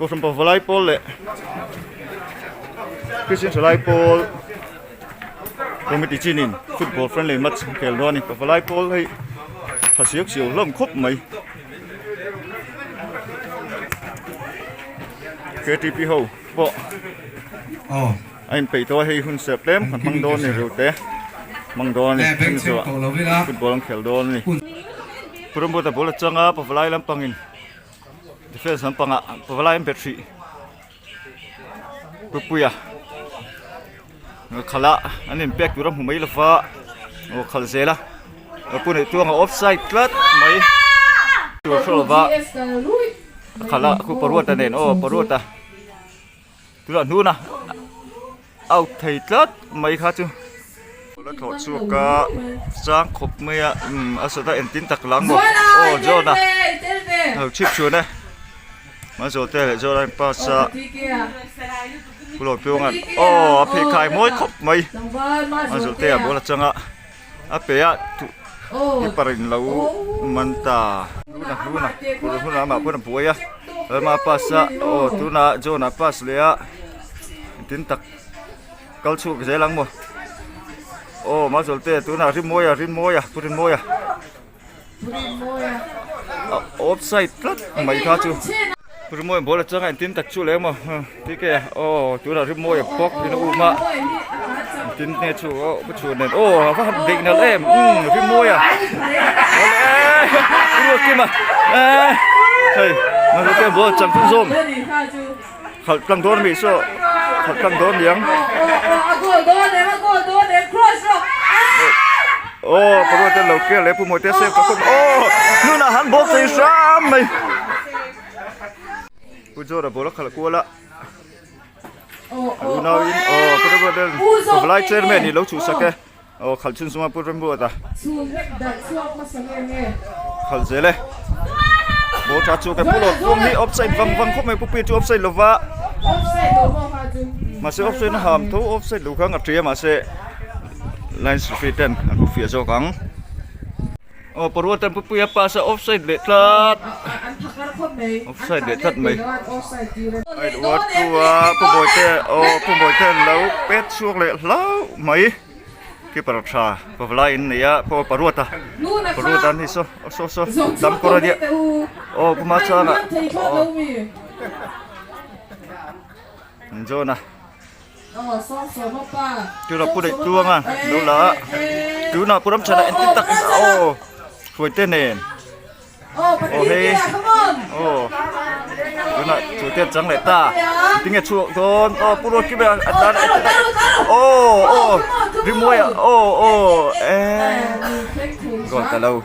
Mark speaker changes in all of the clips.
Speaker 1: ก็สมบูรณ์ไล่บอลเลยคือสิ่งไล่บอลก็ไม่ติดจีนินฟุตบอลเฟรนลี่มัดเกลดอนี่ก็ไล่บอลให้ภาษีเสียวเริ่มครบไหมเกิดที่พี่เขาบอกไอ้ไปตัวให้คุณเสพเต็มมังโดนนี่เร็วเตะมังโดนนี่คุณสัวฟุตบอลเกลดอนนี่พรุ่งนี้แต่บอลจังอ่ะพอไล่ลำปังอินดิเฟนส์ลำปังอ่ะพอไล่เอ็มเปตรีปุยอ่ะขละอันนี้เป็กอยู่รำหัวไม่ละฟ้าโอ้ขลเซล่ะปุ่นตัวงออฟไซด์กลัดไม่ตัวโซลฟ้าขละคู่ปรวดแต่เด่นโอ้ปรวดแต่ตัวนู้นนะเอาไทยกลัดไม่ค่ะจูแล้วถอดสุกะสร้างขบเมียอาศัยเอ็นตินตักหลังบ่โอ้โจนะเอาชิปชวนนะมาโจเตะโจได้ภาษาผู้หลอกตัวงั้นโอ้พี่ขายมวยขบไม่มาโจเตะบ่ละจังอ่ะอาเปียที่ปริญเรามันตารู้นะผู้นั้นมาผู้นั้นป่วยอ่ะมาภาษาโอ้ตัวน่ะโจน่ะภาษาเลยอ่ะตินตักเกาชูกเสียหลังบ่โอ้มาสุดเตะตัวน่ะริมมวยอ่ะพูดริมมวยอ่ะออฟไซด์พลัดไม่ท่าจูพูดริมมวยบอลจังไงตินตักชูเลยมั้งที่แกโอ้ตัวน่ะริมมวยปอกที่นู่นมาตินเนี่ยชูโอ้ผู้ชูเนี่ยโอ้ว่าเด็กนั่นเองริมมวยอ่ะโอ้ยรู้กี่มาเฮ้ยมาสุดเตะบอลจังทุ่งส้มเขากำลังโดนมีโซ่เขากำลังโดนเลี้ยงโอ้ปรวจเตลเกลเลยผู้มวยเตเซฟกับคนโอ้นู่นน่ะหันบอลใส่ซ้ำเลยผู้โจระบอลขลักกัวละดูน่าอินโอ้ปรวจเตลกับไลท์เชอร์แมนนี่เราชูสักแกโอ้ขัลชุนสมาพูดเรื่องบัวตาขัลเซเลยบอลชัดชูกับผู้หลดพวกนี้ออฟไซด์ฟังคบไม่ผู้ปีจูออฟไซด์ลวะมาเซออฟไซด์นะฮามทูออฟไซด์ลูกข้างอัดเรียมาเซไลน์สฟีเทนaku via jokang oh perwatan pupuya pasa offside letlat offside letlat mai ai duat tua pumoite lau pet suak le lau mai ki parcha pavlain ya po perwatan ni so dam kora dia oh pumacha na Jona chú là phụ đệ chuông à đâu là chú nào phụ đâm chả lại tin tắc ô phơi tên nền ô hey ô chú nào chú tên trắng lại ta tiếng nghe chuộng thôn ô phụ đốt cái bè ta ô đi mua à ô gọi ta lâu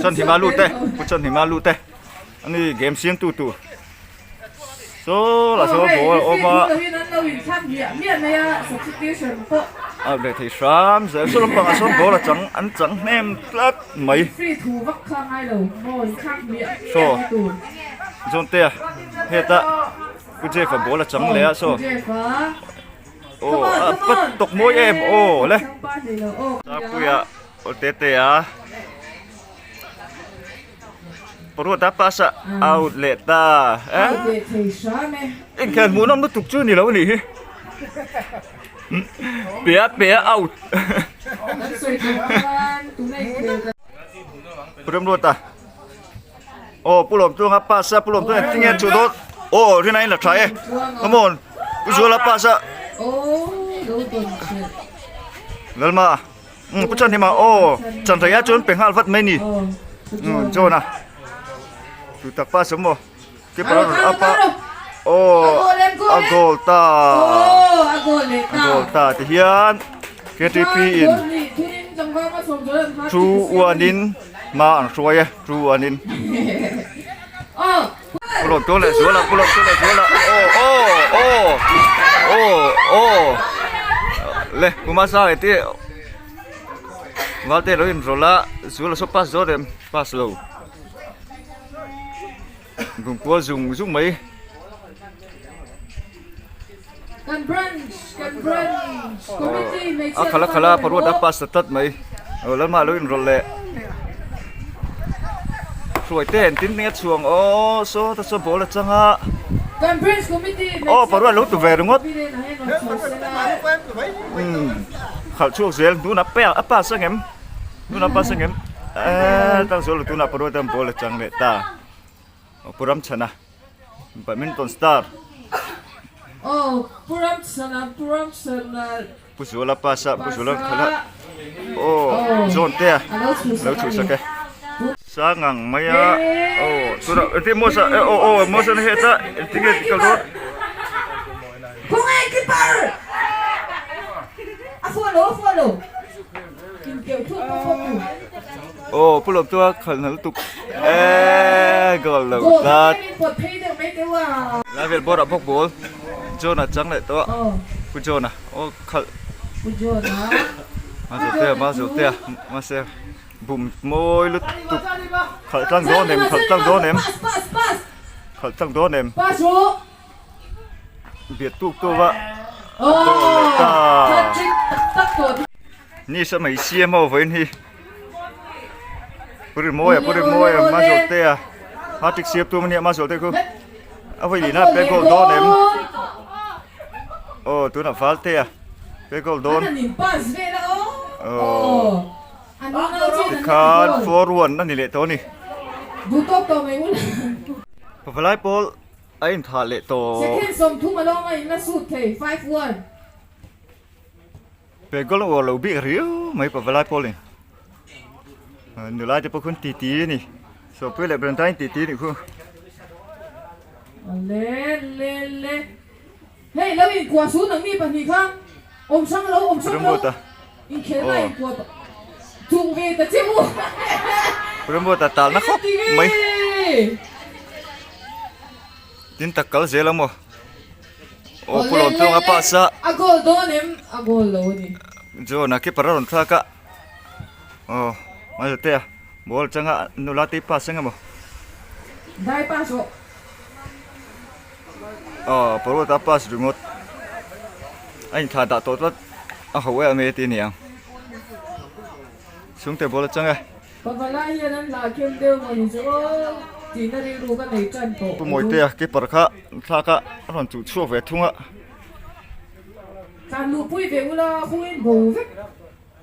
Speaker 1: chân thì ma lụt đây chân thì ma lụt đây anh đi game xiên tu số là số bộ ôm để thì sớm giờ số lâm bằng số bộ là chẳng ăn chẳng nem lát mấy số dọn tiền hết á cứ chơi phải bộ là chẳng lẽ số ô bắt tục mỗi em ô lấy sao bây giờ ô tết à Perut apa sa outlet ta? Kan muốn nó tục chưa gì đâu nè. Bẻ out. Perut ta. Oh, pulau tu apa sa pulau tu tinggal cudot. Oh, ini lah try. Come on. Jual apa sa? Galma. Pucan ni ma. Oh, cantik ya cun penghal vat meni. Jona. Tu tak pas semua. Kita apa? Oh, Agolta. Agolta. Tihian. KTP in. True Wanin. Ma ang suaya. True Wanin. Pulau tu le suala. Oh. Le, kumasa itu. Valte loin rola. Suala so pas zo dem pas lo. Gồm qua dùng mấy khala perut apa setat mấy lần mà luôn rồi lệ สวยเต้นติ้นเนี้ยช่วงโอ้โซตะโซโบละจังอ่ะ
Speaker 2: Conference committee.
Speaker 1: โอ้ปะรู้รู้ตัวเวรงดเขาช่วงเสียดูนับเปียอ่ะป้าสังเกมดูนับป้าสังเกมตั้งโซลดูนับปะรู้ตั้งโบละจังเลยตาปุรัมชนะแบดมินตันสตาร์
Speaker 2: Oh, Puram Sana.
Speaker 1: ผู้สูงละป้าสับผู้สูงละขละโอ้โซนเต้แล้วถูกสักแกสังงังไม่อะโอ้ตัวนั้นที่โมซาโอ้โมซาเนี่ยตาที่เกิดกระโดด
Speaker 2: Kung ay keeper. Follow. Kim kêu thuốc không.
Speaker 1: โอ้ผู้หลบตัวขันตุกก็เลย
Speaker 2: Go.
Speaker 1: ตัด
Speaker 2: Put pay them make it wow.
Speaker 1: แล้วเวลบอลพวกบอลโจน่ะจังเลยตัว
Speaker 2: Oh,
Speaker 1: ผู้โจน่ะโอ้ขัน
Speaker 2: pujo na.
Speaker 1: มาสุดเตี้ยมาเสียบุ่มมวยลุตุกขันตั้งโดนเนม
Speaker 2: Pass.
Speaker 1: ขันตั้งโดนเนม
Speaker 2: Pass through.
Speaker 1: เบียดตุกตัววะ
Speaker 2: Oh. Touching tak to.
Speaker 1: นี่สมัยเชียร์มาไว้นี่ปริมวยมาสุดเตี้ยฮาติกเสียบตัวมันเนี่ยมาสุดเตี้ยกูเอาไว้ดีนะเป็นโกลโดนเนมโอ้ตัวน่ะฟาลเตี้ยเป็นโกลโดน
Speaker 2: Ano ni pass vela oh.
Speaker 1: Oh.
Speaker 2: Ano na ulit?
Speaker 1: คาร์ดฟอร์วันนั่นนี่แหละตัวนี้
Speaker 2: Butok to may ulan.
Speaker 1: พอฟลายบอลไอ้ถ่าเละตัว
Speaker 2: Second som tu malong ay nasud kay 5-1.
Speaker 1: เป็นก็เราเราบิ๊กเรียวไม่พอฟลายบอลนี่หนูไล่จะพวกคนตีนี่สอบเพื่อเล่นบอลไทยตีนี่คุณ
Speaker 2: Le. Hey, law in kwa su nang ni pa ni kha. Sang lo.
Speaker 1: เริ่มหมดอ่ะ
Speaker 2: In khe na in kwa. Tu ve ta chimu.
Speaker 1: เริ่มหมดแต่ตาลนะครับไม่จินตะกัลเซลมั้งโอ้พลอนตัวงาปัสสะ
Speaker 2: A gol donem, a gol lo ni.
Speaker 1: โจนักเก็บปลาหลอนทากะโอ้มาสุดเตี้ยบอลจังอ่ะหนูลาติปัสยังไงมั้ง
Speaker 2: Dai paso.
Speaker 1: อ๋อพอรู้ตาปัสดูงดไอ้ถ่าตัดตัวอ่ะเขาเว้ยเมตีเนี่ยสุ่งเตะบอลจังไง
Speaker 2: Pagala yan la kem deu mo ni so. Ti na ri ru ka nei chan to.
Speaker 1: ปุ่มมวยเตี้ยเก็บปลาค่ะทากะหลอนจู่ชั่วเวทุ่งอ่ะ
Speaker 2: Kan lu pui ve ula huin bo ve.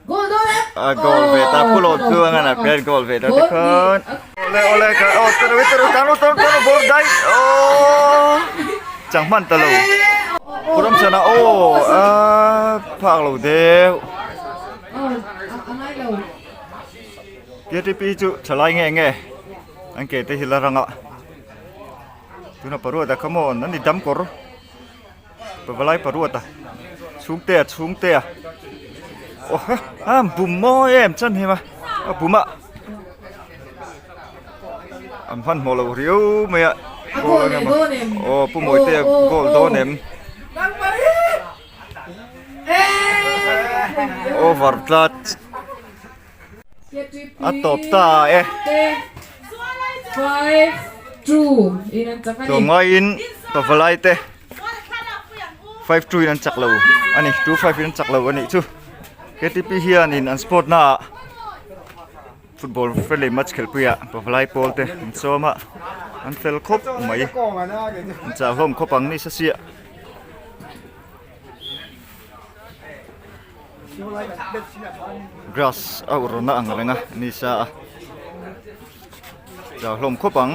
Speaker 2: Gol donem.
Speaker 1: กอลเวตาผู้หลดตัวงั้นนะเป็นกอลเวตาทุกคนโอเลกันโอ้ตัวกันบอลได้โอ้จังมันตลกผู้รำชนะโอ้ภาคเราเดียว
Speaker 2: Amai lo.
Speaker 1: เกียรติปีจุฉลายเงี้ยอันเกตที่ละรังอ่ะตัวน่ะปรวดแต่ขโมยนั่นนี่ดำกอร์ปะวไลปรวดแต่สูงเตะโอ้ฮะบุ่มมอเอ็มจันเห็นไหมบุ่มอ่ะอันพันโมเราเรียวไม่อ่ะ
Speaker 2: A gol donem.
Speaker 1: โอ้ผู้มวยเตะโกลโดนเอ็ม
Speaker 2: Gang pari. Eh.
Speaker 1: โอ้วาร์ตลัดอ่ะตบตา
Speaker 2: 5-2 inan taka
Speaker 1: ตัว
Speaker 2: ni
Speaker 1: งอินตัววไลเตะ5-2นั่นจักเราอันนี้2-5นั่นจักเราอันนี้ชูเกติปีเฮียนี่อันสปอร์ตน่ะฟุตบอลเฟรนลี่แมตช์เขลปีอ่ะตัววไลบอลเตะมันซ้อมอ่ะอันเฟลครบไหมมันจะล้มครบปังนี่เสียgrass เอารถน่ะอังอะไรนะนี่ซะจะล้มครบปัง